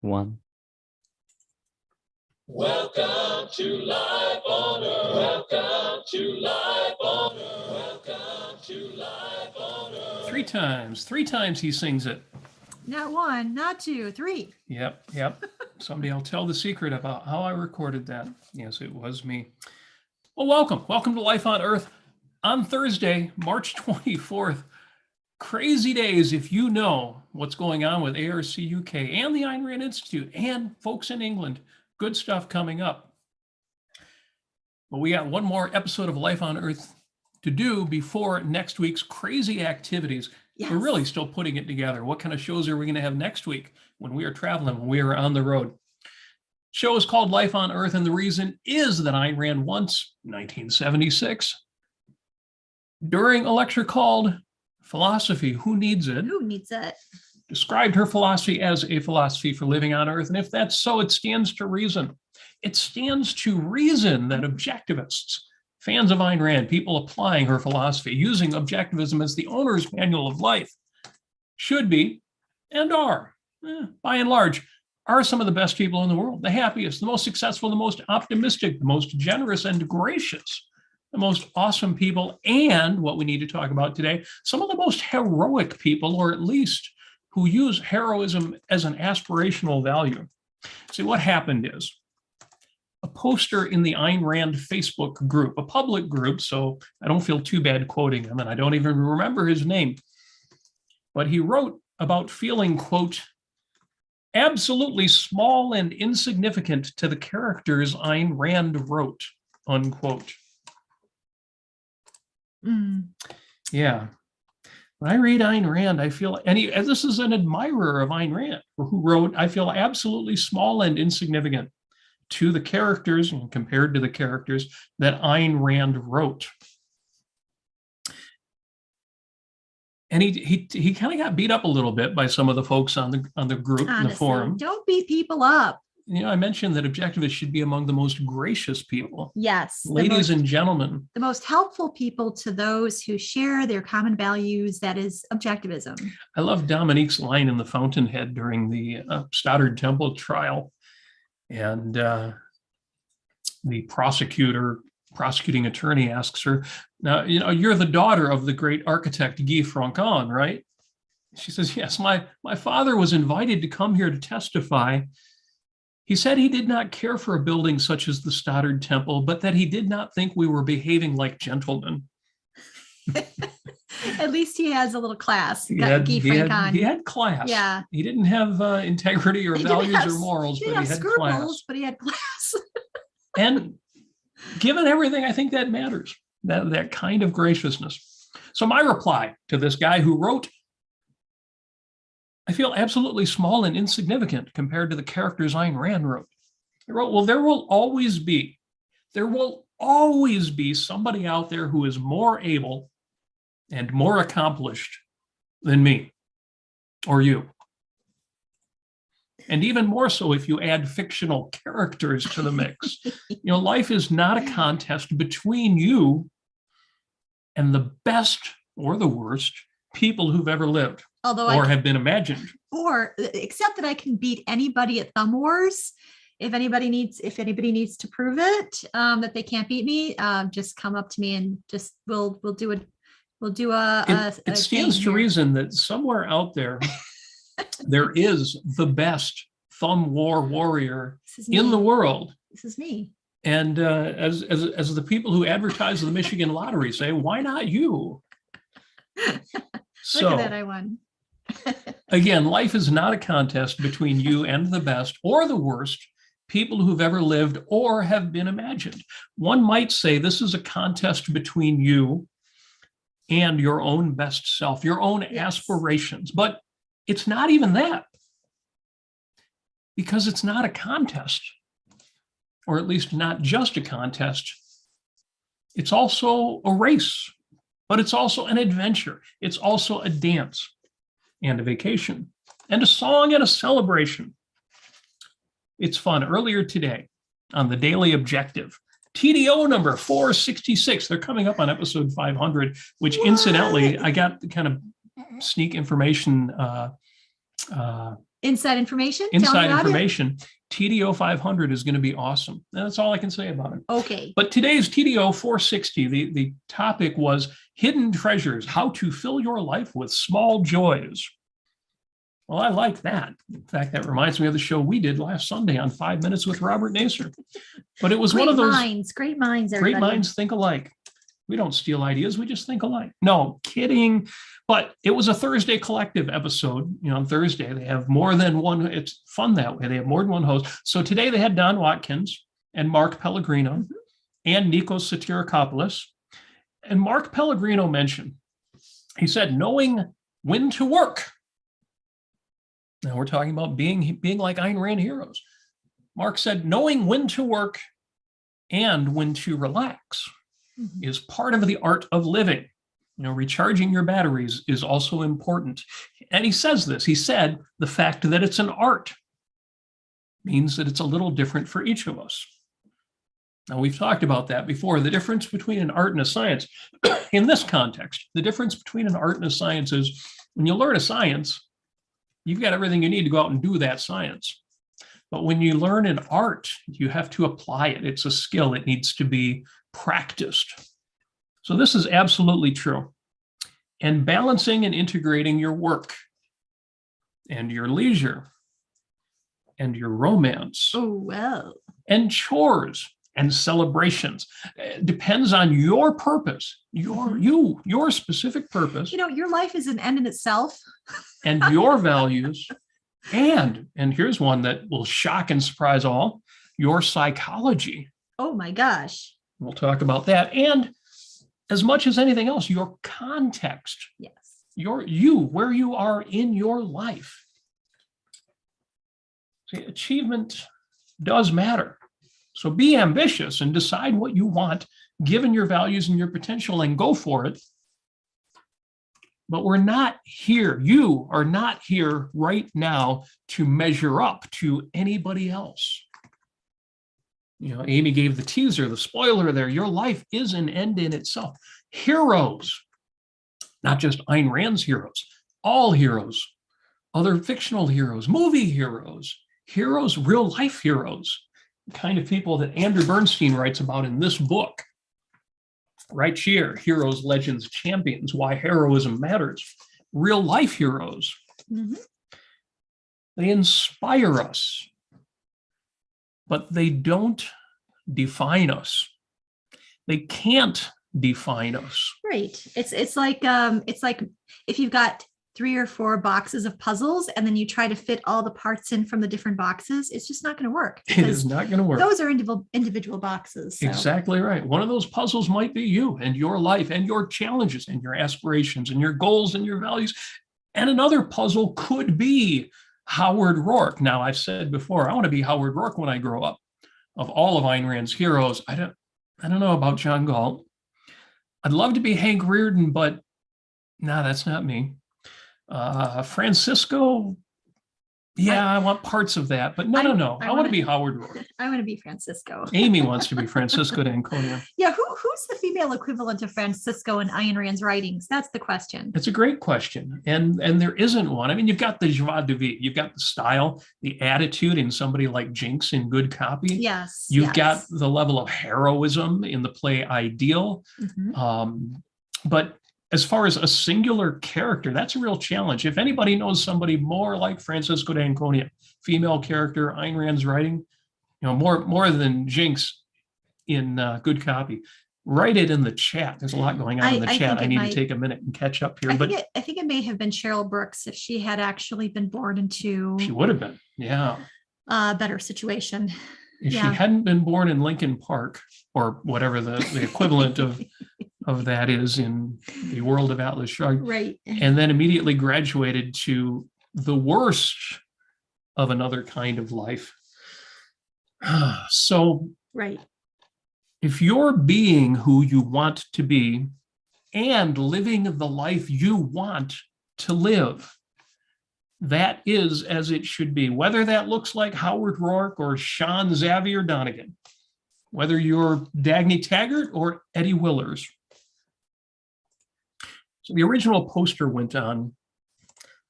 One. Welcome to Life on Earth. Welcome to Life on Earth. Welcome to Life on Earth. Three times he sings it. Not one, not two, three. Yep. Somebody will tell the secret about how I recorded that. Yes, it was me. Well, welcome to Life on Earth on Thursday, March 24th. Crazy days if you know what's going on with ARCUK and the Ayn Rand Institute and folks in England. Good stuff coming up. But we got one more episode of Life on Earth to do before next week's crazy activities. Yes. We're really still putting it together. What kind of shows are we going to have next week when we are traveling, when we are on the road? Show is called Life on Earth, and the reason is that Ayn Rand once, 1976, during a lecture called Philosophy, Who Needs It? Who needs it? Described her philosophy as a philosophy for living on Earth. And if that's so, it stands to reason. It stands to reason that objectivists, fans of Ayn Rand, people applying her philosophy, using objectivism as the owner's manual of life, should be and are, by and large, are some of the best people in the world, the happiest, the most successful, the most optimistic, the most generous and gracious, the most awesome people, and what we need to talk about today, some of the most heroic people, or at least who use heroism as an aspirational value. See, what happened is a poster in the Ayn Rand Facebook group, a public group, so I don't feel too bad quoting him, and I don't even remember his name, but he wrote about feeling, quote, absolutely small and insignificant to the characters Ayn Rand wrote, unquote. Yeah. When I read Ayn Rand, I feel, and this is an admirer of Ayn Rand, who wrote, I feel absolutely small and insignificant to the characters and compared to the characters that Ayn Rand wrote. And he kind of got beat up a little bit by some of the folks on the group, Honestly, in the forum. Don't beat people up. You know, I mentioned that objectivists should be among the most gracious people. Yes. Ladies and gentlemen. The most helpful people to those who share their common values, that is objectivism. I love Dominique's line in the Fountainhead during the Stoddard Temple trial. And the prosecuting attorney asks her, now, you know, you're the daughter of the great architect Guy Franquin, right? She says, yes, my father was invited to come here to testify. He said he did not care for a building such as the Stoddard Temple, but that he did not think we were behaving like gentlemen. At least he has a little class. He had class. Yeah. He didn't have integrity or values or morals, but he had class. But he had class. And given everything, I think that matters, that kind of graciousness. So my reply to this guy who wrote, I feel absolutely small and insignificant compared to the characters Ayn Rand wrote. He wrote, well, there will always be somebody out there who is more able and more accomplished than me or you. And even more so if you add fictional characters to the mix. You know, life is not a contest between you and the best or the worst people who've ever lived. Have been imagined. Or except that I can beat anybody at Thumb Wars. If anybody needs to prove it, that they can't beat me, just come up to me and just we'll do a It stands to reason that somewhere out there there is the best thumb war warrior in the world. This is me. And as the people who advertise the Michigan lottery say, why not you? Look at that, I won. Again, life is not a contest between you and the best or the worst people who've ever lived or have been imagined. One might say this is a contest between you and your own best self, your own aspirations. But it's not even that, because it's not a contest, or at least not just a contest. It's also a race, but it's also an adventure. It's also a dance and a vacation and a song and a celebration. It's fun. Earlier today on the Daily Objective, TDO number 466, they're coming up on episode 500, which incidentally, I got the kind of sneak information Inside information? Tell me Inside about it. information. TDO 500 is going to be awesome. That's all I can say about it. Okay. But today's TDO 460, the topic was hidden treasures, how to fill your life with small joys. Well, I like that. In fact, that reminds me of the show we did last Sunday on 5 Minutes with Robert Nasir. But it was one of those great minds, everybody. great minds think alike. We don't steal ideas, we just think alike. No, kidding. But it was a Thursday Collective episode. On Thursday, they have more than one. It's fun that way. They have more than one host. So today they had Don Watkins and Mark Pellegrino and Nikos Sotirakopoulos. And Mark Pellegrino mentioned, he said, knowing when to work. Now we're talking about being like Ayn Rand heroes. Mark said, knowing when to work and when to relax is part of the art of living. Recharging your batteries is also important. And he says this, he said, the fact that it's an art means that it's a little different for each of us. Now, we've talked about that before. The difference between an art and a science, in this context, the difference between an art and a science is when you learn a science, you've got everything you need to go out and do that science. But when you learn an art, you have to apply it. It's a skill. It needs to be practiced. So this is absolutely true. And balancing and integrating your work and your leisure and your romance and chores and celebrations depends on your purpose, your specific purpose. Your life is an end in itself. And your values. And here's one that will shock and surprise all, your psychology. Oh my gosh. We'll talk about that. And as much as anything else, your context. Yes. Where you are in your life. See, achievement does matter. So be ambitious and decide what you want, given your values and your potential, and go for it. But we're not here. You are not here right now to measure up to anybody else. Amy gave the teaser, the spoiler there. Your life is an end in itself. Heroes, not just Ayn Rand's heroes, all heroes, other fictional heroes, movie heroes, real life heroes, the kind of people that Andrew Bernstein writes about in this book. Right here, Heroes, Legends, Champions, Why Heroism Matters. Real life heroes. They inspire us, but they don't define us. They can't define us. Right. It's like if you've got 3 or 4 boxes of puzzles and then you try to fit all the parts in from the different boxes, it's just not going to work. It is not going to work. Those are individual boxes. So. Exactly right. One of those puzzles might be you and your life and your challenges and your aspirations and your goals and your values. And another puzzle could be Howard Rourke. Now, I've said before, I want to be Howard Rourke when I grow up. Of all of Ayn Rand's heroes, I don't know about John Galt. I'd love to be Hank Rearden, but no, that's not me. Francisco, I want parts of that, but no. I want to be Howard Rourke. I want to be Francisco. Amy wants to be Francisco d'Anconia. Yeah, who's the female equivalent of Francisco in Ayn Rand's writings? That's the question. It's a great question, and there isn't one. I mean, you've got the joie de vivre, you've got the style, the attitude in somebody like Jinx in Good Copy. Yes, you've got the level of heroism in the play Ideal, but as far as a singular character, that's a real challenge. If anybody knows somebody more like Francisco d'Anconia, female character, Ayn Rand's writing, more than Jinx in Good Copy, write it in the chat. There's a lot going on in the chat. I need to take a minute and catch up here. I think it may have been Cheryl Brooks if she had actually been born into. She would have been, a better situation. If she hadn't been born in Lincoln Park, or whatever the equivalent of that is in the world of Atlas Shrugged, right, and then immediately graduated to the worst of another kind of life. So, right, if you're being who you want to be and living the life you want to live, that is as it should be, whether that looks like Howard Rourke or Sean Xavier Donegan, whether you're Dagny Taggart or Eddie Willers. So the original poster went on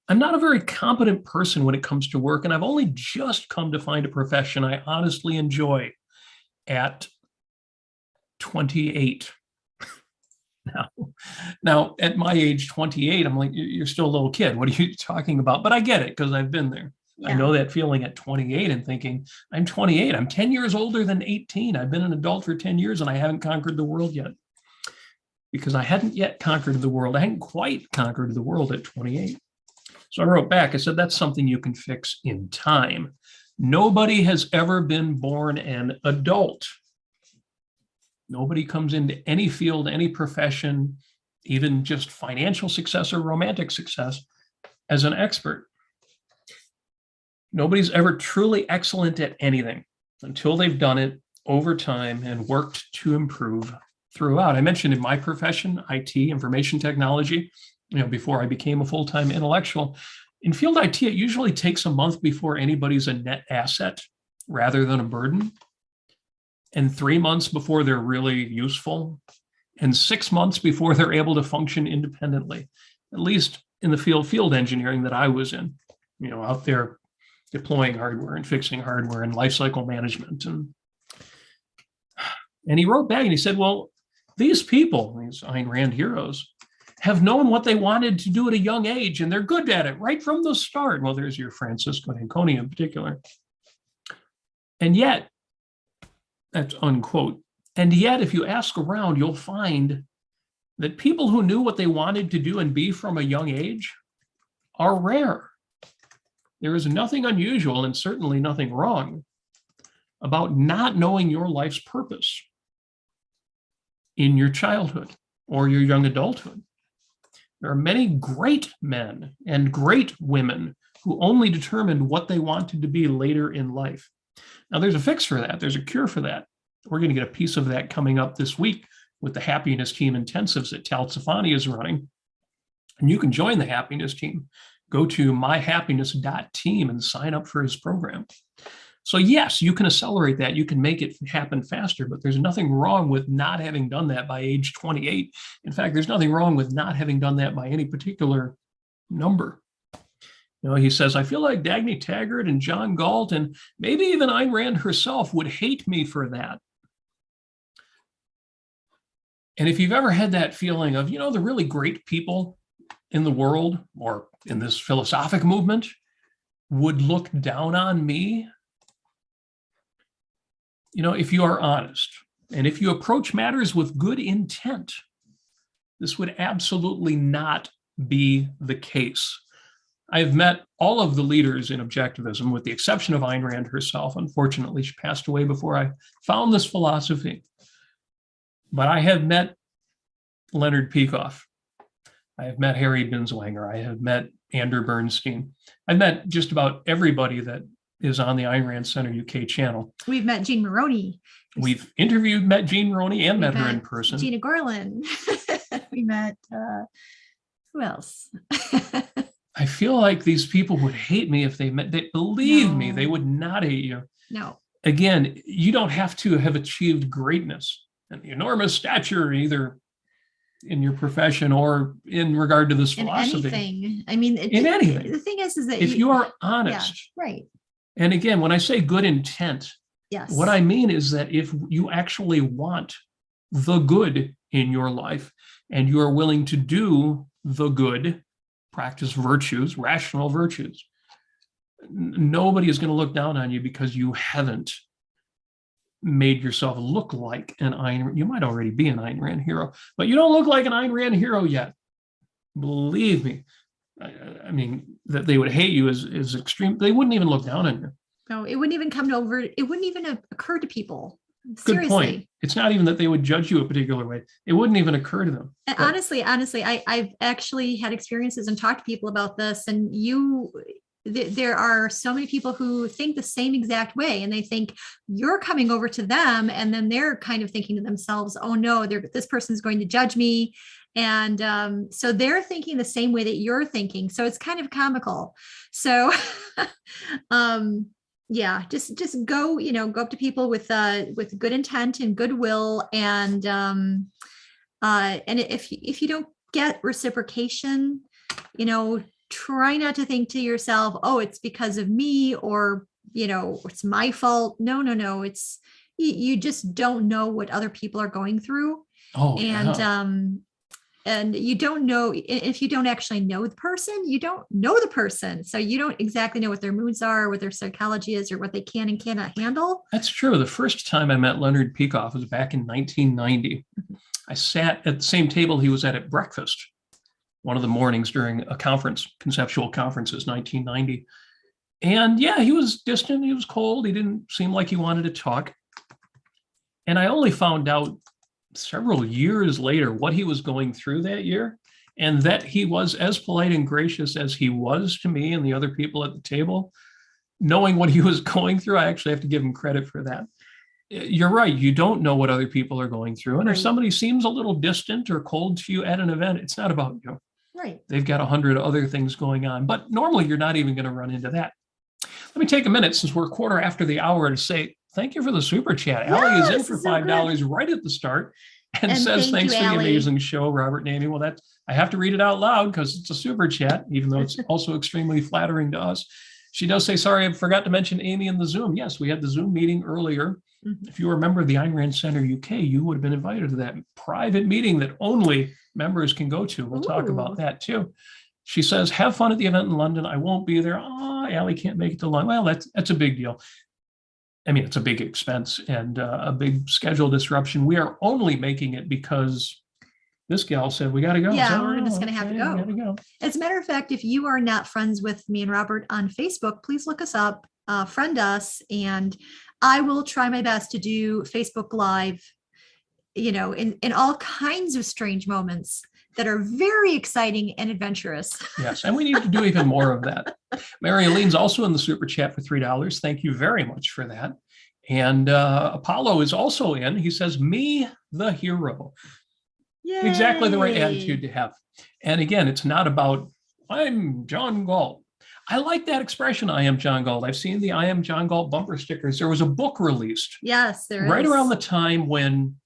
I'm not a very competent person when it comes to work, and I've only just come to find a profession I honestly enjoy at 28. Now, at my age, 28, I'm like, you're still a little kid. What are you talking about? But I get it because I've been there. I know that feeling at 28 and thinking, I'm 28. I'm 10 years older than 18. I've been an adult for 10 years and I haven't conquered the world yet. Because I hadn't yet conquered the world. I hadn't quite conquered the world at 28. So I wrote back, I said, that's something you can fix in time. Nobody has ever been born an adult. Nobody comes into any field, any profession, even just financial success or romantic success as an expert. Nobody's ever truly excellent at anything until they've done it over time and worked to improve throughout. I mentioned in my profession, IT, information technology, before I became a full-time intellectual. In field IT, it usually takes a month before anybody's a net asset rather than a burden, and 3 months before they're really useful, and 6 months before they're able to function independently, at least in the field engineering that I was in, out there deploying hardware and fixing hardware and lifecycle management. And he wrote back and he said, well, these people, these Ayn Rand heroes, have known what they wanted to do at a young age, and they're good at it right from the start. Well, there's your Francisco Anconi in particular. And yet, that's unquote. And yet, if you ask around, you'll find that people who knew what they wanted to do and be from a young age are rare. There is nothing unusual and certainly nothing wrong about not knowing your life's purpose in your childhood or your young adulthood. There are many great men and great women who only determined what they wanted to be later in life. Now, there's a fix for that. There's a cure for that. We're going to get a piece of that coming up this week with the Happiness Team Intensives that Tal Safani is running. And you can join the Happiness Team. Go to myhappiness.team and sign up for his program. So yes, you can accelerate that. You can make it happen faster, but there's nothing wrong with not having done that by age 28. In fact, there's nothing wrong with not having done that by any particular number. He says, I feel like Dagny Taggart and John Galt and maybe even Ayn Rand herself would hate me for that. And if you've ever had that feeling of, the really great people in the world or in this philosophic movement would look down on me, if you are honest and if you approach matters with good intent, this would absolutely not be the case. I've met all of the leaders in objectivism, with the exception of Ayn Rand herself. Unfortunately, she passed away before I found this philosophy. But I have met Leonard Peikoff. I have met Harry Binswanger. I have met Andrew Bernstein. I've met just about everybody that is on the Ayn Rand Center UK channel. We've met Jean Maroney. We've met Jean Maroney and met her in person. Gina Gorlin. We met, who else? I feel like these people would hate me if they met. Believe me, they would not hate you. No. Again, you don't have to have achieved greatness and enormous stature either in your profession or in regard to this philosophy. In anything. I mean, in anything. The thing is that if you are honest, yeah, right. And again, when I say good intent, yes, what I mean is that if you actually want the good in your life and you are willing to do the good, practice virtues, rational virtues, nobody is going to look down on you because you haven't made yourself look like an Ayn. You might already be an Ayn Rand hero, but you don't look like an Ayn Rand hero yet. Believe me. I mean, that they would hate you is extreme. They wouldn't even look down on you. No, it wouldn't even come over. It wouldn't even occur to people. Good point. It's not even that they would judge you a particular way. It wouldn't even occur to them. And honestly, I've actually had experiences and talked to people about this, and there are so many people who think the same exact way, and they think you're coming over to them, and then they're kind of thinking to themselves, oh no, this person's going to judge me. And so they're thinking the same way that you're thinking. So it's kind of comical. So yeah, just go, go up to people with good intent and goodwill. And if you don't get reciprocation, try not to think to yourself, oh, it's because of me, or, it's my fault. No. It's, you just don't know what other people are going through. Oh, And, yeah. and you don't know, if you don't actually know the person, you don't know the person. So you don't exactly know what their moods are, what their psychology is, or what they can and cannot handle. That's true. The first time I met Leonard Peikoff was back in 1990. I sat at the same table he was at breakfast one of the mornings during a conference, Conceptual Conferences, 1990. And yeah, he was distant. He was cold. He didn't seem like he wanted to talk. And I only found out several years later what he was going through that year, and that he was as polite and gracious as he was to me and the other people at the table. Knowing what he was going through, I actually have to give him credit for that. You're right. You don't know what other people are going through. And if Right. somebody seems a little distant or cold to you at an event, it's not about you. Right. They've got 100 other things going on. But normally you're not even going to run into that. Let me take a minute, since we're a quarter after the hour, to say thank you for the super chat. Allie is in for $5 right at the start and says, thank thanks you, for the Allie. amazing show, Robert and Amy. Well, that I have to read it out loud because it's a super chat, even though it's also extremely flattering to us. She does say, sorry, I forgot to mention Amy in the Zoom. Yes, we had the Zoom meeting earlier. Mhm. If you were a member of the Ayn Rand Center UK, you would have been invited to that private meeting that only members can go to. We'll talk about that too. She says, have fun at the event in London. I won't be there. Oh, Allie can't make it to London. Well, that's a big deal. I mean, it's a big expense and a big schedule disruption. We are only making it because this gal said, we got to go. Yeah, So, we're just going to have to we go. gotta go. As a matter of fact, if you are not friends with me and Robert on Facebook, please look us up, friend us, and I will try my best to do Facebook Live, in all kinds of strange moments that are very exciting and adventurous. Yes, and we need to do even more of that. Mary Aline's also in the super chat for $3. Thank you very much for that. And Apollo is also in. He says, me, the hero. Yay. Exactly the right attitude to have. And again, it's not about, I'm John Galt. I like that expression, I am John Galt. I've seen the I am John Galt bumper stickers. There was a book released. Yes, there is. Right around the time when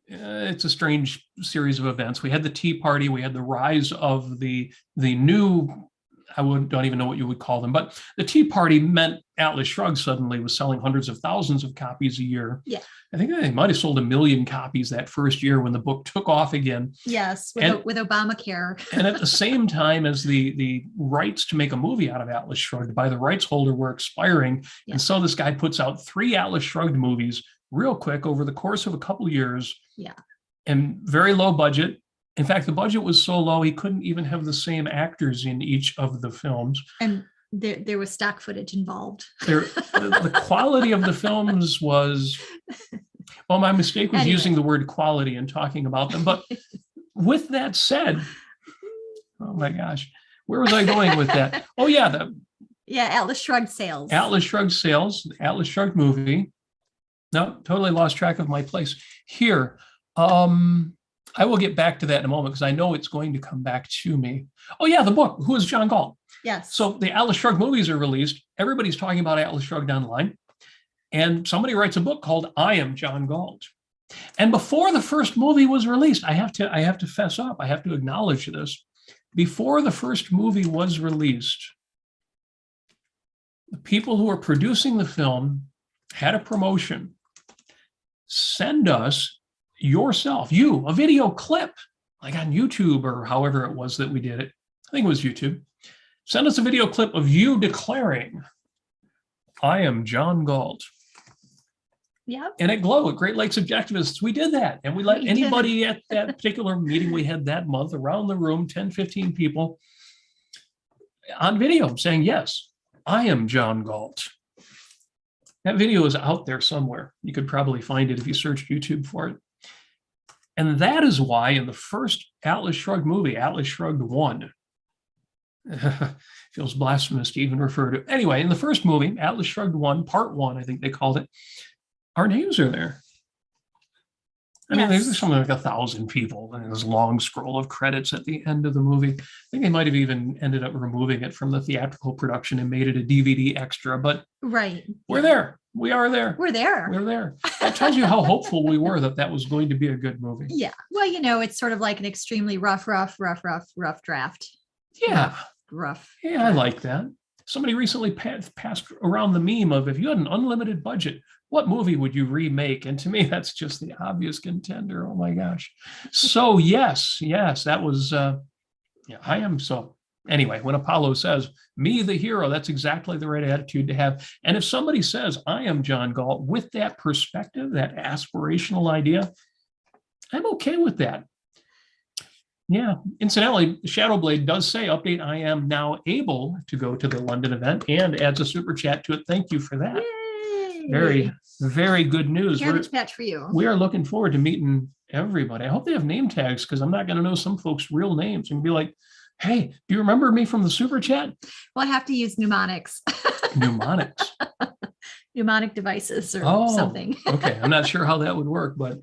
it's a strange series of events. We had the Tea Party. We had the rise of the new, don't even know what you would call them, but the Tea Party meant Atlas Shrugged suddenly was selling hundreds of thousands of copies a year. Yeah. I think they might have sold 1 million copies that first year when the book took off again. Yes, with Obamacare. And at the same time as the rights to make a movie out of Atlas Shrugged by the rights holder were expiring. Yeah. And so this guy puts out 3 Atlas Shrugged movies real quick over the course of a couple of years. Yeah. And very low budget. In fact, the budget was so low, he couldn't even have the same actors in each of the films. And there was stock footage involved. The quality of the films was, well, my mistake was using the word quality and talking about them. But with that said, oh my gosh, where was I going with that? Oh yeah, Atlas Shrugged sales. Atlas Shrugged sales, Atlas Shrugged movie. No, totally lost track of my place here. I will get back to that in a moment because I know it's going to come back to me. Oh yeah, the book, Who is John Galt? Yes. So the Atlas Shrugged movies are released. Everybody's talking about Atlas Shrugged online. And somebody writes a book called I Am John Galt. And before the first movie was released, I have to fess up. I have to acknowledge this. Before the first movie was released, the people who were producing the film had a promotion. Send us yourself, a video clip, like on YouTube or however it was that we did it. I think it was YouTube. Send us a video clip of you declaring, I am John Galt. Yeah. And at GLOW, at Great Lakes Objectivists, we did that. And we let anybody at that particular meeting we had that month around the room, 10, 15 people on video saying, yes, I am John Galt. That video is out there somewhere. You could probably find it if you searched YouTube for it. And that is why in the first Atlas Shrugged movie, Atlas Shrugged 1, feels blasphemous to even refer to. Anyway, in the first movie, Atlas Shrugged 1, Part 1, I think they called it, our names are there. I mean, there's something like 1,000 people and this long scroll of credits at the end of the movie. I think they might have even ended up removing it from the theatrical production and made it a DVD extra, but we're there. We are there. We're there. We're there. That tells you how hopeful we were that was going to be a good movie. Yeah. Well, it's sort of like an extremely rough draft. Yeah. rough. Yeah, I like that. Somebody recently passed around the meme of, if you had an unlimited budget, what movie would you remake? And to me, that's just the obvious contender. Oh my gosh. So yes, that was, yeah, I am. So anyway, when Apollo says, me, the hero, that's exactly the right attitude to have. And if somebody says, I am John Galt, with that perspective, that aspirational idea, I'm okay with that. Yeah. Incidentally, Shadowblade does say, update, I am now able to go to the London event, and adds a super chat to it. Thank you for that. Yay. Very, very good news. Cabbage patch for you. We are looking forward to meeting everybody. I hope they have name tags, because I'm not going to know some folks' real names and be like, hey, do you remember me from the super chat? Well, I have to use mnemonics. Mnemonics. Mnemonic devices or something. Okay. I'm not sure how that would work, but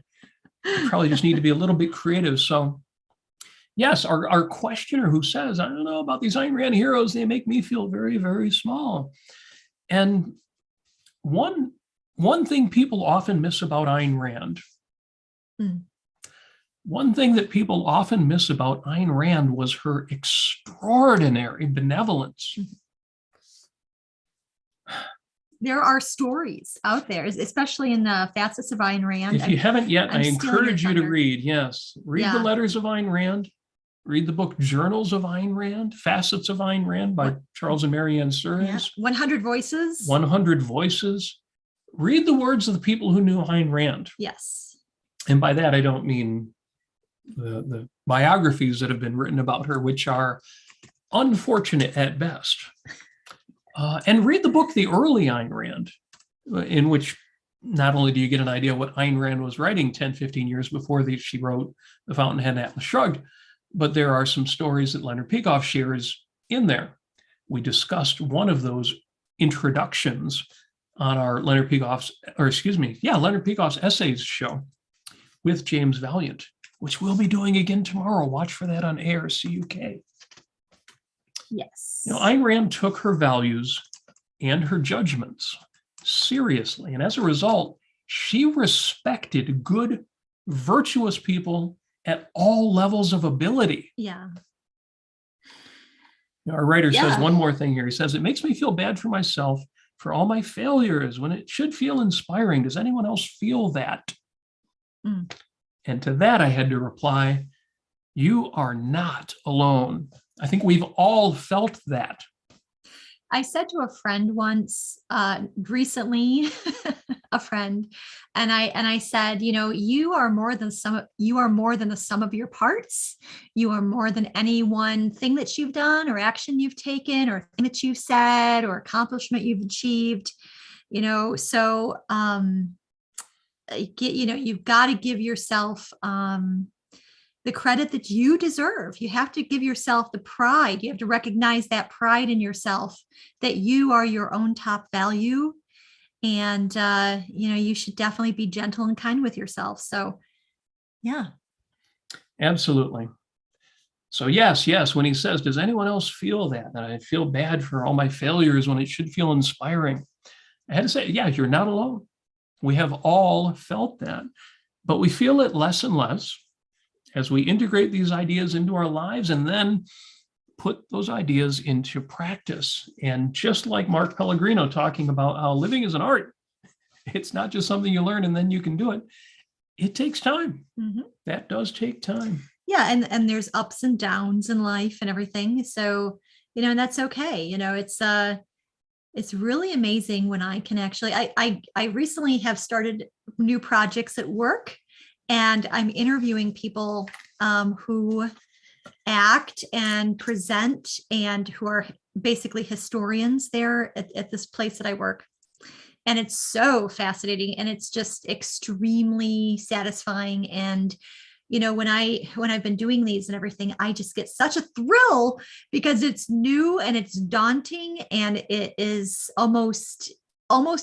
you probably just need to be a little bit creative. So yes, our questioner who says, I don't know about these Ayn Rand heroes, they make me feel very, very small. And one thing people often miss about Ayn Rand, one thing that people often miss about Ayn Rand was her extraordinary benevolence. There are stories out there, especially in the Facets of Ayn Rand. If you haven't yet, I encourage you to read. Yes, read the Letters of Ayn Rand. Read the book Journals of Ayn Rand, Facets of Ayn Rand by Charles and Marianne Suarez. 100 Voices. 100 Voices. Read the words of the people who knew Ayn Rand. Yes. And by that, I don't mean the biographies that have been written about her, which are unfortunate at best. And read the book, The Early Ayn Rand, in which not only do you get an idea what Ayn Rand was writing 10, 15 years before she wrote The Fountainhead and Atlas Shrugged, but there are some stories that Leonard Peikoff shares in there. We discussed one of those introductions on our Leonard Peikoff's essays show with James Valiant, which we'll be doing again tomorrow. Watch for that on ARCUK. Yes. Ayn Rand took her values and her judgments seriously. And as a result, she respected good, virtuous people at all levels of ability. Yeah. Our writer says one more thing here. He says, it makes me feel bad for myself for all my failures when it should feel inspiring. Does anyone else feel that? And to that, I had to reply, you are not alone. I think we've all felt that. I said to a friend once, recently, a friend, and I said, you are more than the sum of your parts. You are more than any one thing that you've done or action you've taken or thing that you've said or accomplishment you've achieved. So you've got to give yourself the credit that you deserve. You have to give yourself the pride. You have to recognize that pride in yourself, that you are your own top value. And, you should definitely be gentle and kind with yourself. So, yeah. Absolutely. So yes, when he says, does anyone else feel that I feel bad for all my failures when it should feel inspiring? I had to say, yeah, you're not alone. We have all felt that, but we feel it less and less as we integrate these ideas into our lives and then put those ideas into practice. And just like Mark Pellegrino talking about how living is an art, it's not just something you learn and then you can do it. It takes time. That does take time. Yeah. And there's ups and downs in life and everything. So, and that's okay. It's really amazing when I can actually, I recently have started new projects at work. And I'm interviewing people who act and present and who are basically historians there at this place that I work. And it's so fascinating and it's just extremely satisfying. And, when I've been doing these and everything, I just get such a thrill because it's new and it's daunting and it is almost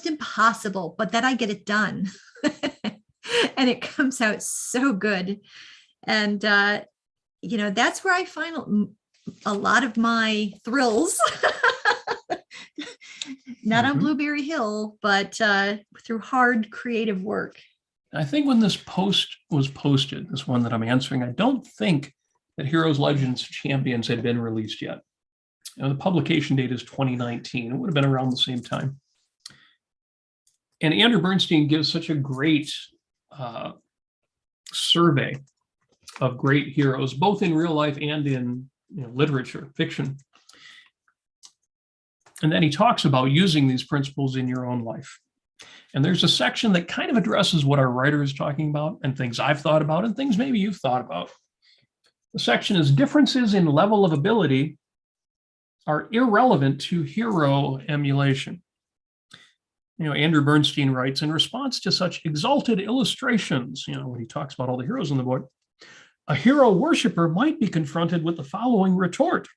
impossible, but then I get it done. And it comes out so good. And, that's where I find a lot of my thrills, not on Blueberry Hill, but through hard creative work. I think when this post was posted, this one that I'm answering, I don't think that Heroes, Legends, Champions had been released yet. The publication date is 2019. It would have been around the same time. And Andrew Bernstein gives such a great survey of great heroes, both in real life and in literature, fiction. And then he talks about using these principles in your own life. And there's a section that kind of addresses what our writer is talking about and things I've thought about and things maybe you've thought about. The section is differences in level of ability are irrelevant to hero emulation. Andrew Bernstein writes, in response to such exalted illustrations, when he talks about all the heroes in the book, a hero worshiper might be confronted with the following retort.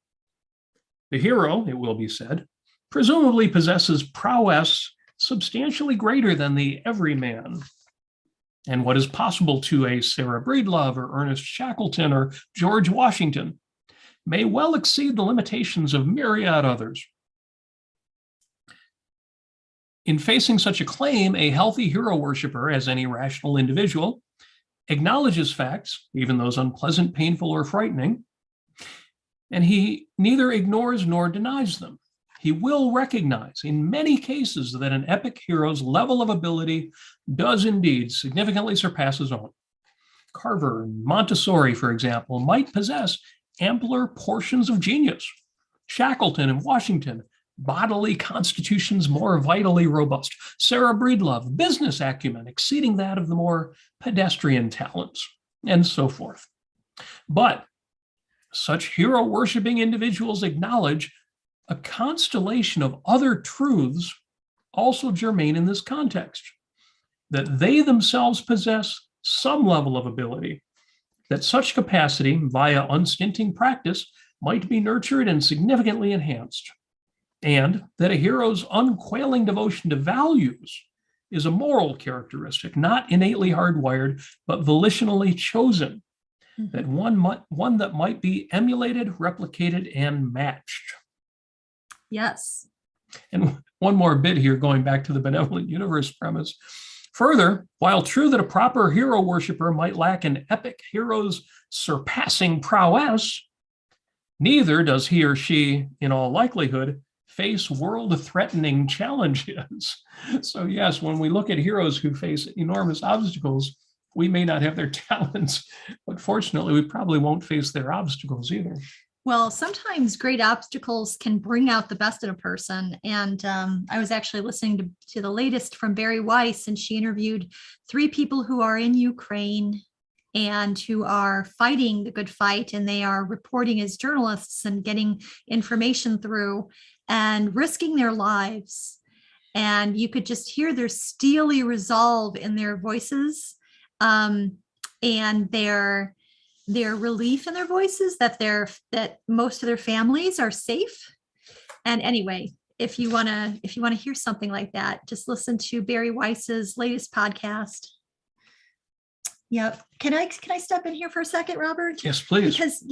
The hero, it will be said, presumably possesses prowess substantially greater than the everyman. And what is possible to a Sarah Breedlove or Ernest Shackleton or George Washington may well exceed the limitations of myriad others. In facing such a claim, a healthy hero worshiper, as any rational individual, acknowledges facts, even those unpleasant, painful, or frightening, and he neither ignores nor denies them. He will recognize in many cases that an epic hero's level of ability does indeed significantly surpass his own. Carver and Montessori, for example, might possess ampler portions of genius. Shackleton and Washington, bodily constitutions more vitally robust. Sarah Breedlove, business acumen exceeding that of the more pedestrian talents, and so forth. But such hero-worshipping individuals acknowledge a constellation of other truths also germane in this context, that they themselves possess some level of ability, that such capacity via unstinting practice might be nurtured and significantly enhanced, and that a hero's unquailing devotion to values is a moral characteristic, not innately hardwired, but volitionally chosen, that one that might be emulated, replicated, and matched. Yes. And one more bit here, going back to the benevolent universe premise. Further, while true that a proper hero worshiper might lack an epic hero's surpassing prowess, neither does he or she, in all likelihood, face world-threatening challenges. So yes, when we look at heroes who face enormous obstacles, we may not have their talents, but fortunately, we probably won't face their obstacles either. Well, sometimes great obstacles can bring out the best in a person. And I was actually listening to the latest from Barry Weiss, and she interviewed 3 people who are in Ukraine and who are fighting the good fight, and they are reporting as journalists and getting information through and risking their lives. And you could just hear their steely resolve in their voices, and their relief in their voices that most of their families are safe. And anyway, if you want to hear something like that, just listen to Barry Weiss's latest podcast. Yep. Can I step in here for a second, Robert? Yes, please. Because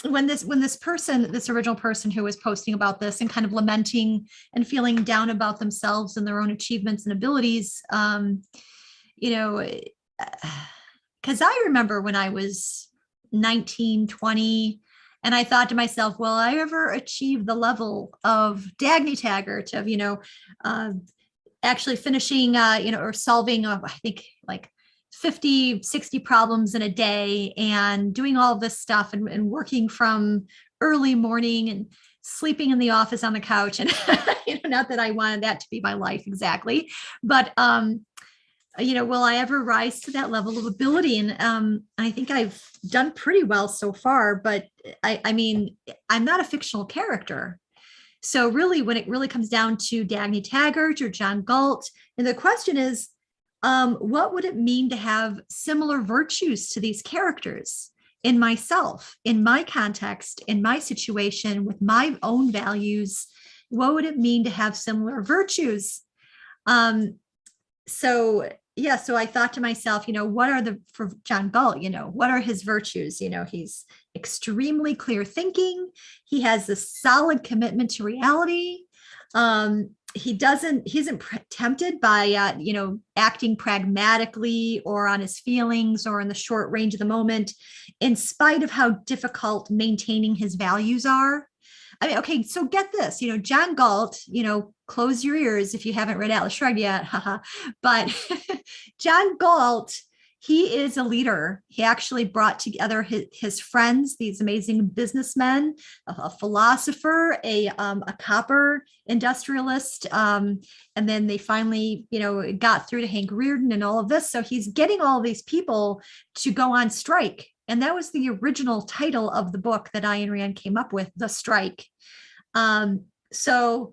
when this original person who was posting about this and kind of lamenting and feeling down about themselves and their own achievements and abilities, because I remember when I was 19, 20, and I thought to myself, will I ever achieve the level of Dagny Taggart of, actually finishing, or solving, I think like 50, 60 problems in a day and doing all this stuff and working from early morning and sleeping in the office on the couch. And, not that I wanted that to be my life exactly, but, will I ever rise to that level of ability? And I think I've done pretty well so far, but I mean, I'm not a fictional character. So really, when it really comes down to Dagny Taggart or John Galt, and the question is, what would it mean to have similar virtues to these characters in myself, in my context, in my situation, with my own values? What would it mean to have similar virtues? So I thought to myself, for John Galt, what are his virtues? He's extremely clear thinking. He has a solid commitment to reality. he isn't tempted by acting pragmatically or on his feelings or in the short range of the moment, in spite of how difficult maintaining his values are. I mean, okay, so get this, John Galt, close your ears if you haven't read Atlas Shrugged yet, but John Galt, he is a leader. He actually brought together his friends, these amazing businessmen, a philosopher, a copper industrialist, and then they finally, got through to Hank Rearden and all of this. So he's getting all these people to go on strike. And that was the original title of the book that Ayn Rand came up with, The Strike. So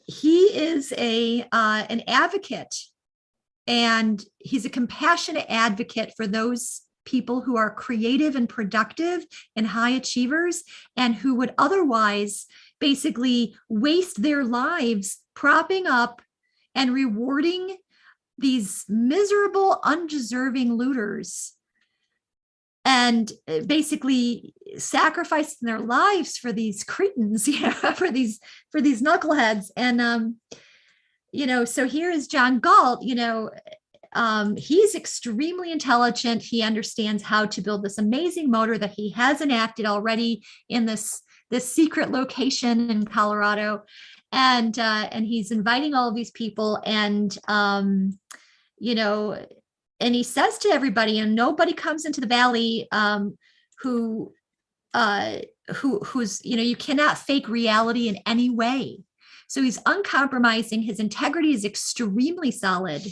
he is an advocate, and he's a compassionate advocate for those people who are creative and productive and high achievers, and who would otherwise basically waste their lives propping up and rewarding these miserable, undeserving looters, and basically sacrificing their lives for these cretins, for these knuckleheads. And so here is John Galt. He's extremely intelligent. He understands how to build this amazing motor that he has enacted already in this secret location in Colorado, and he's inviting all of these people, and and he says to everybody, and nobody comes into the valley who's you cannot fake reality in any way. So he's uncompromising. His integrity is extremely solid.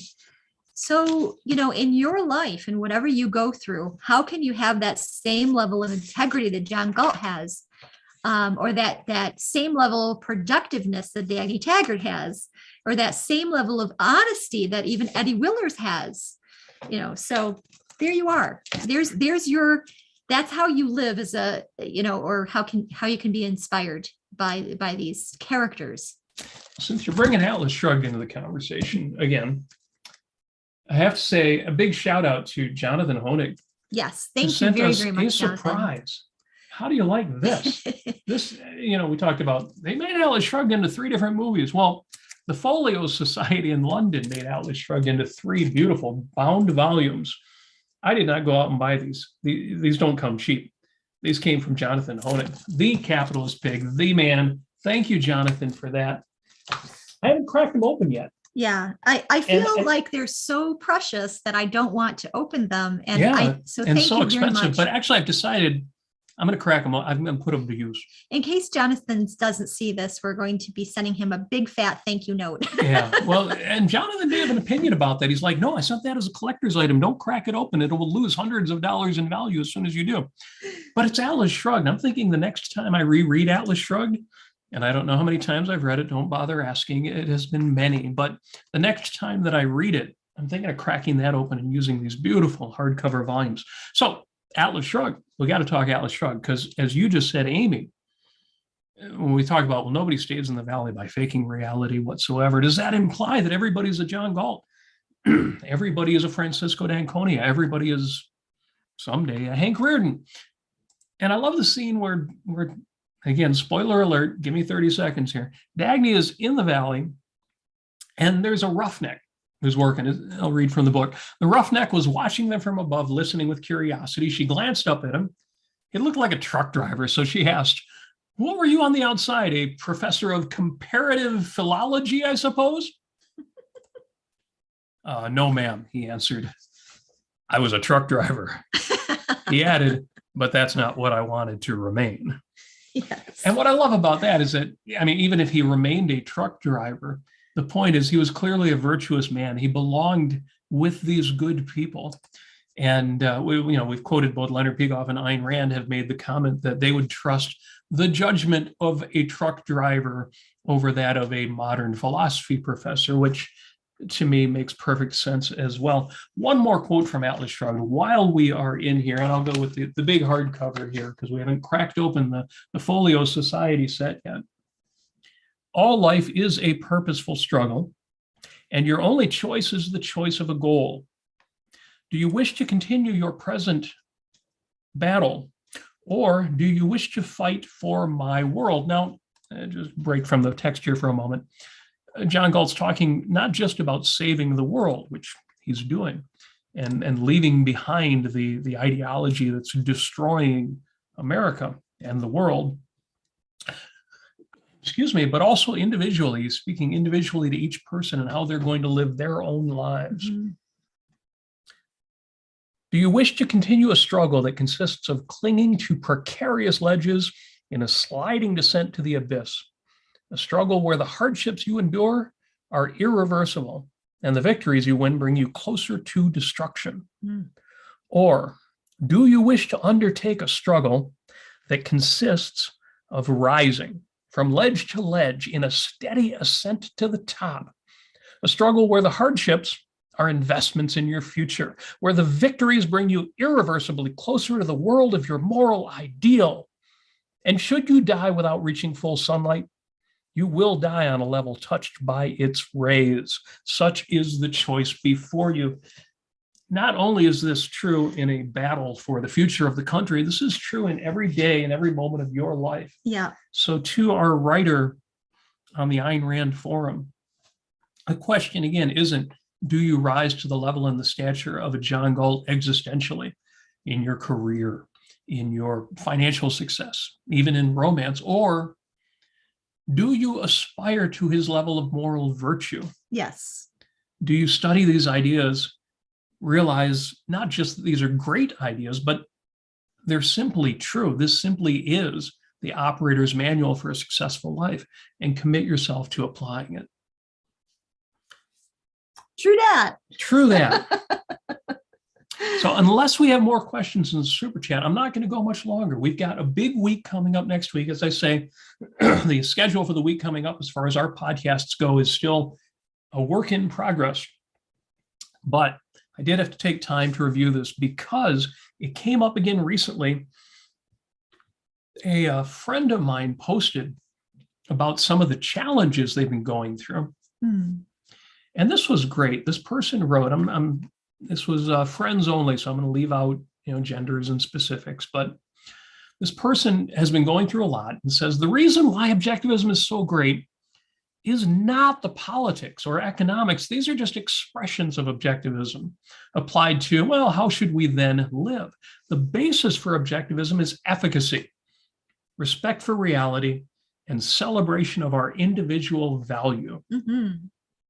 So, in your life and whatever you go through, how can you have that same level of integrity that John Galt has, or that same level of productiveness that Dagny Taggart has, or that same level of honesty that even Eddie Willers has? So there you are. That's how you live as or how you can be inspired by these characters. Since you're bringing Atlas Shrugged into the conversation again, I have to say a big shout out to Jonathan Honig. Yes, thank you very, very much, a surprise. How do you like this? This, we talked about, they made Atlas Shrugged into 3 different movies. Well, the Folio Society in London made Atlas Shrugged into 3 beautiful bound volumes. I did not go out and buy these. These don't come cheap. These came from Jonathan Honig, the capitalist pig, the man. Thank you, Jonathan, for that. I haven't cracked them open yet. Yeah, I feel like they're so precious that I don't want to open them. And thank you expensive. very much. But actually, I've decided I'm going to crack them. I'm going to put them to use. In case Jonathan doesn't see this, we're going to be sending him a big fat thank you note. Yeah, well, and Jonathan may have an opinion about that. He's like, no, I sent that as a collector's item. Don't crack it open. It will lose hundreds of dollars in value as soon as you do. But it's Atlas Shrugged. I'm thinking the next time I reread Atlas Shrugged, and I don't know how many times I've read it, don't bother asking. It has been many. But the next time that I read it, I'm thinking of cracking that open and using these beautiful hardcover volumes. So Atlas Shrugged, we got to talk Atlas Shrugged, because as you just said, Amy, when we talk about, well, nobody stays in the valley by faking reality whatsoever, does that imply that everybody's a John Galt? Everybody is a Francisco d'Anconia. Everybody is someday a Hank Rearden. And I love the scene where again, spoiler alert, give me 30 seconds here. Dagny is in the valley, and there's a roughneck who's working. I'll read from the book. The roughneck was watching them from above, listening with curiosity. She glanced up at him. He looked like a truck driver, so she asked, "What were you on the outside? A professor of comparative philology, I suppose?" "No, ma'am," he answered. "I was a truck driver." He added, "But that's not what I wanted to remain." Yes. And what I love about that is that, I mean, even if he remained a truck driver, the point is he was clearly a virtuous man. He belonged with these good people. And we've quoted both Leonard Peikoff and Ayn Rand have made the comment that they would trust the judgment of a truck driver over that of a modern philosophy professor, which to me makes perfect sense as well. One more quote from Atlas Shrugged while we are in here, and I'll go with the big hardcover here because we haven't cracked open the Folio Society set yet. "All life is a purposeful struggle, and your only choice is the choice of a goal. Do you wish to continue your present battle, or do you wish to fight for my world?" Now, just break from the text here for a moment. John Galt's talking not just about saving the world, which he's doing, and leaving behind the ideology that's destroying America and the world, excuse me, but also individually, speaking individually to each person and how they're going to live their own lives. Mm-hmm. Do you wish to continue a struggle that consists of clinging to precarious ledges in a sliding descent to the abyss? A struggle where the hardships you endure are irreversible and the victories you win bring you closer to destruction? Mm. Or do you wish to undertake a struggle that consists of rising from ledge to ledge in a steady ascent to the top? A struggle where the hardships are investments in your future, where the victories bring you irreversibly closer to the world of your moral ideal. And should you die without reaching full sunlight, you will die on a level touched by its rays. Such is the choice before you. Not only is this true in a battle for the future of the country, this is true in every day and every moment of your life. Yeah. So to our writer on the Ayn Rand forum, the question again isn't, do you rise to the level and the stature of a John Galt existentially in your career, in your financial success, even in romance, or do you aspire to his level of moral virtue? Yes. Do you study these ideas, realize not just that these are great ideas, but they're simply true. This simply is the operator's manual for a successful life, and commit yourself to applying it. True that. True that. So unless we have more questions in the super chat, I'm not going to go much longer. We've got a big week coming up next week. As I say, the schedule for the week coming up as far as our podcasts go is still a work in progress. But I did have to take time to review this because it came up again recently. A friend of mine posted about some of the challenges they've been going through. And this was great. This person wrote, this was friends only, so I'm going to leave out, genders and specifics, but this person has been going through a lot and says, the reason why objectivism is so great is not the politics or economics. These are just expressions of objectivism applied to, well, how should we then live? The basis for objectivism is efficacy, respect for reality, and celebration of our individual value. Mm-hmm.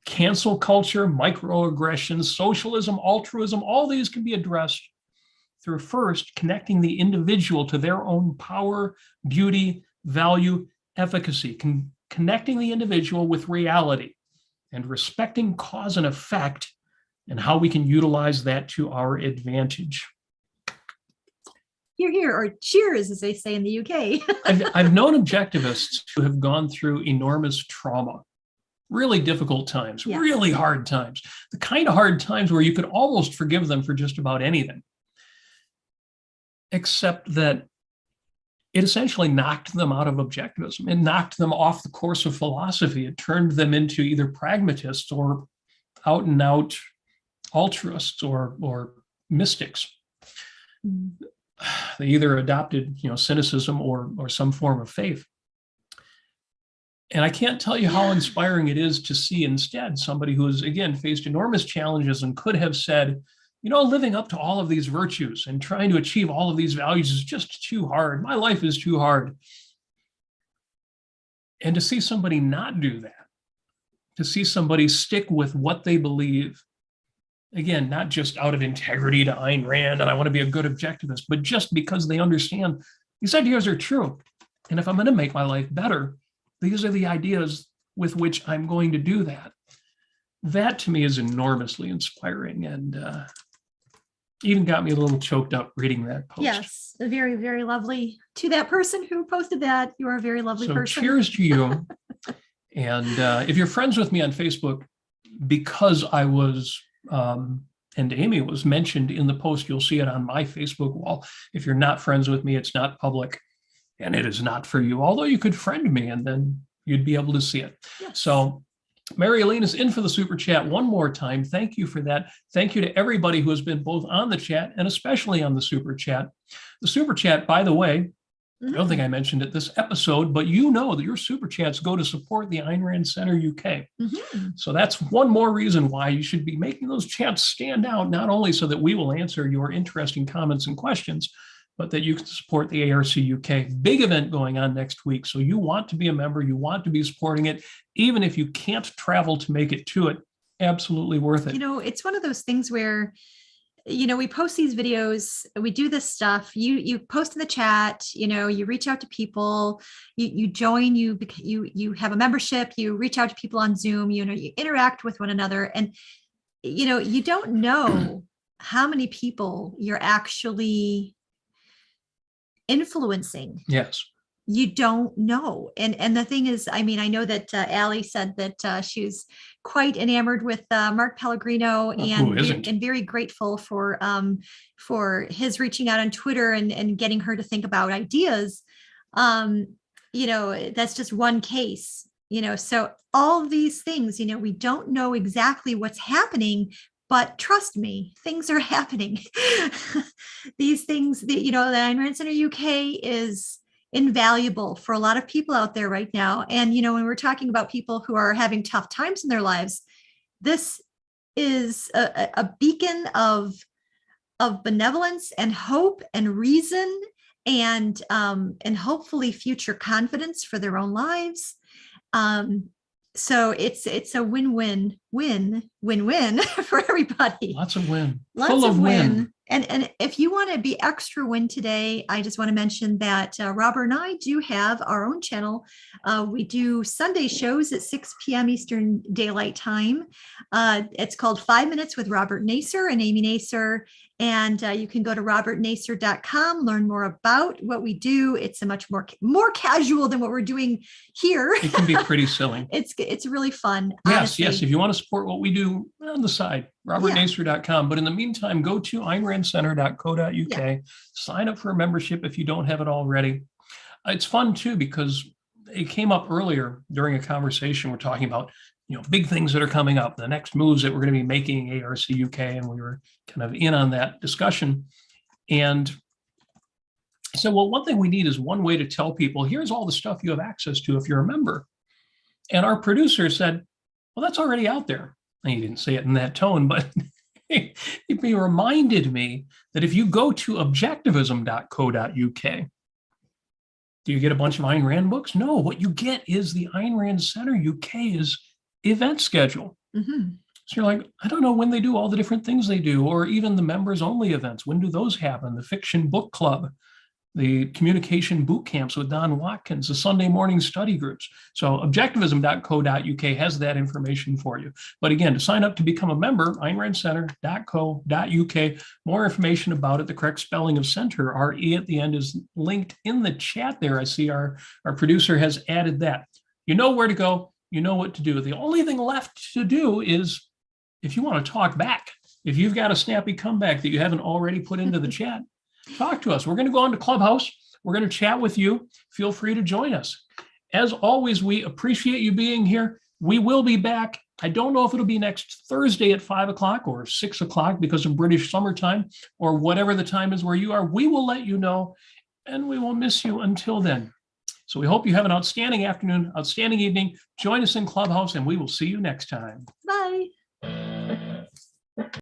Cancel culture, microaggressions, socialism, altruism, all these can be addressed through first connecting the individual to their own power, beauty, value, efficacy, connecting the individual with reality and respecting cause and effect and how we can utilize that to our advantage. Hear, hear, or cheers, as they say in the UK. I've known objectivists who have gone through enormous trauma. Really difficult times, yes. Really hard times, the kind of hard times where you could almost forgive them for just about anything, except that it essentially knocked them out of objectivism. It knocked them off the course of philosophy. It turned them into either pragmatists or out and out altruists or mystics. They either adopted, cynicism or some form of faith. And I can't tell you how inspiring it is to see instead somebody who has, again, faced enormous challenges and could have said, living up to all of these virtues and trying to achieve all of these values is just too hard. My life is too hard. And to see somebody not do that, to see somebody stick with what they believe, again, not just out of integrity to Ayn Rand and I want to be a good objectivist, but just because they understand these ideas are true. And if I'm going to make my life better, these are the ideas with which I'm going to do that. That to me is enormously inspiring and even got me a little choked up reading that post. Yes, very, very lovely. To that person who posted that, you are a very lovely person. Cheers to you. And if you're friends with me on Facebook, because I was, and Amy was mentioned in the post, you'll see it on my Facebook wall. If you're not friends with me, it's not public. And it is not for you, although you could friend me and then you'd be able to see it. Yes. So Mary Elaine is in for the super chat one more time. Thank you for that. Thank you to everybody who has been both on the chat and especially on the super chat. The super chat, by the way, I don't think I mentioned it this episode, but you know that your super chats go to support the Ayn Rand Center UK. So that's one more reason why you should be making those chats stand out, not only so that we will answer your interesting comments and questions, but that you can support the ARC UK. Big event going on next week. So you want to be a member, you want to be supporting it, even if you can't travel to make it to it. Absolutely worth it. It's one of those things where, we post these videos, we do this stuff, you post in the chat, you reach out to people, you join, you have a membership, you reach out to people on Zoom, you interact with one another, and you don't know how many people you're actually influencing. Yes. You don't know. And the thing is, I know that Allie said that she's quite enamored with Mark Pellegrino, and very grateful for his reaching out on Twitter and getting her to think about ideas. That's just one case, so all these things, we don't know exactly what's happening, but trust me, things are happening. These things that, the Ayn Rand Center UK is invaluable for a lot of people out there right now. And, when we're talking about people who are having tough times in their lives, this is a beacon of benevolence and hope and reason and hopefully future confidence for their own lives. So it's a win-win for everybody. Lots of win. Lots of win. And if you want to be extra win today, I just want to mention that Robert and I do have our own channel. We do Sunday shows at 6 p.m. Eastern Daylight Time. It's called 5 Minutes with Robert Nasir and Amy Nasir. And you can go to robertnasir.com, learn more about what we do. It's a much more casual than what we're doing here. It can be pretty silly. It's really fun. Yes, honestly. yes. If you want to support what we do on the side, robertnasir.com. But in the meantime, go to aynrandcenter.co.uk, sign up for a membership if you don't have it already. It's fun too, because it came up earlier during a conversation. We're talking about, big things that are coming up, the next moves that we're going to be making ARC UK. And we were kind of in on that discussion. And I said, well, one thing we need is one way to tell people, here's all the stuff you have access to if you're a member. And our producer said, well, that's already out there. And he didn't say it in that tone, but he reminded me that if you go to objectivism.co.uk, do you get a bunch of Ayn Rand books? No, what you get is the Ayn Rand Center UK's event schedule. So you're like, I don't know when they do all the different things they do, or even the members only events. When do those happen? The fiction book club, the communication boot camps with Don Watkins, the Sunday morning study groups. So objectivism.co.uk has that information for you. But again, to sign up to become a member, aynrandcenter.co.uk, more information about it, the correct spelling of center, R-E at the end, is linked in the chat there. I see our producer has added that. You know where to go. You know what to do. The only thing left to do is, if you want to talk back, if you've got a snappy comeback that you haven't already put into the chat, talk to us. We're going to go on to Clubhouse. We're going to chat with you. Feel free to join us. As always, we appreciate you being here. We will be back. I don't know if it'll be next Thursday at 5 o'clock or 6 o'clock because of British summertime, or whatever the time is where you are. We will let you know, and we will miss you until then. So we hope you have an outstanding afternoon, outstanding evening. Join us in Clubhouse, and we will see you next time. Bye.